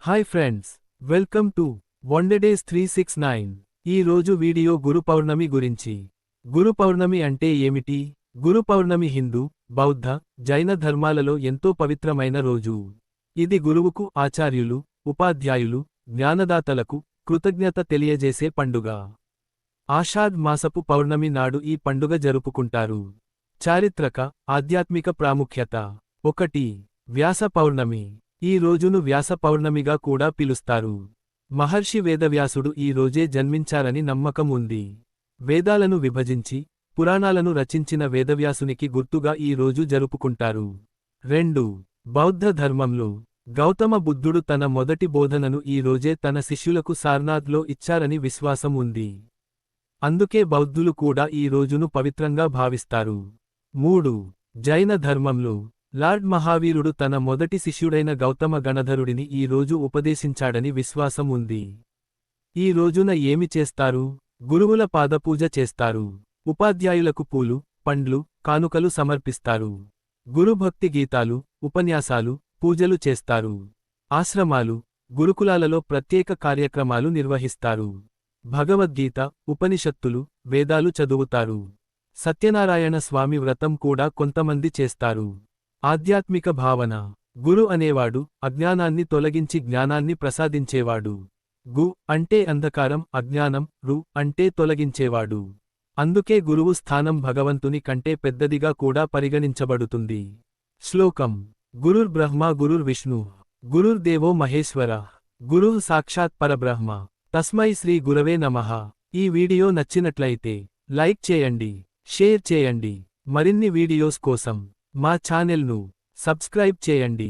Hi friends, welcome to wonder days 369. ఈ రోజు video గురు పౌర్ణమి గురించి. గురు పౌర్ణమి అంటే ఏమిటి? గురు పౌర్ణమి హిందూ, బౌద్ధ, జైన ధర్మాలలో ఎంతో పవిత్రమైన రోజు. ఇది గురువుకు, ఆచార్యులు, ఉపాధ్యాయులు, జ్ఞానదాతలకు కృతజ్ఞత తెలియజేసే పండుగ. ఆషాఢ్ మాసపు పౌర్ణమి నాడు ఈ పండుగ జరుపుకుంటారు. చారిత్రక, ఆధ్యాత్మిక ప్రాముఖ్యత. 1. వ్యాస పౌర్ణమి. ఈ రోజును వ్యాస పౌర్ణమిగా కూడా పిలుస్తారు. మహర్షి వేదవ్యాసుడు ఈ రోజే జన్మించారని నమ్మకం ఉంది. వేదాలను విభజించి, పురాణాలను రచించిన వేదవ్యాసునికి గుర్తుగా ఈ రోజు జరుపుకుంటారు. 2. బౌద్ధ ధర్మంలో గౌతమ బుద్ధుడు తన మొదటి బోధనను ఈ రోజే తన శిష్యులకు సార్నాథ్లో ఇచ్చారని విశ్వాసం ఉంది. అందుకే బౌద్ధులు కూడా ఈ రోజును పవిత్రంగా భావిస్తారు. 3. జైన ధర్మంలో లార్డ్ మహావీరుడు తన మొదటి శిష్యుడైన గౌతమ గణధరుడిని ఈ రోజు ఉపదేశించాడని విశ్వాసం ఉంది. ఈ రోజున ఏమి చేస్తారు? గురువుల పాదపూజ చేస్తారు. ఉపాధ్యాయులకు పూలు, పండ్లు, కానుకలు సమర్పిస్తారు. గురుభక్తి గీతాలు, ఉపన్యాసాలు, పూజలు చేస్తారు. ఆశ్రమాలు, గురుకులాలలో ప్రత్యేక కార్యక్రమాలు నిర్వహిస్తారు. భగవద్గీత, ఉపనిషత్తులు, వేదాలు చదువుతారు. సత్యనారాయణ స్వామి వ్రతం కూడా కొంతమంది చేస్తారు. ఆధ్యాత్మిక భావన. గురు అనేవాడు అజ్ఞానాన్ని తొలగించి జ్ఞానాన్ని ప్రసాదించేవాడు. గు అంటే అంధకారం, అజ్ఞానం, రు అంటే తొలగించేవాడు. అందుకే గురువు స్థానం భగవంతుని కంటే పెద్దదిగా కూడా పరిగణించబడుతుంది. శ్లోకం. గురుర్ బ్రహ్మ గురుర్ విష్ణు గురుర్దేవో మహేశ్వర గురుః సాక్షాత్ పరబ్రహ్మ తస్మై శ్రీ గురవే నమః. ఈ వీడియో నచ్చినట్లయితే లైక్ చేయండి, షేర్ చేయండి. మరిన్ని వీడియోస్ కోసం మా ఛానెల్ను సబ్స్క్రైబ్ చేయండి.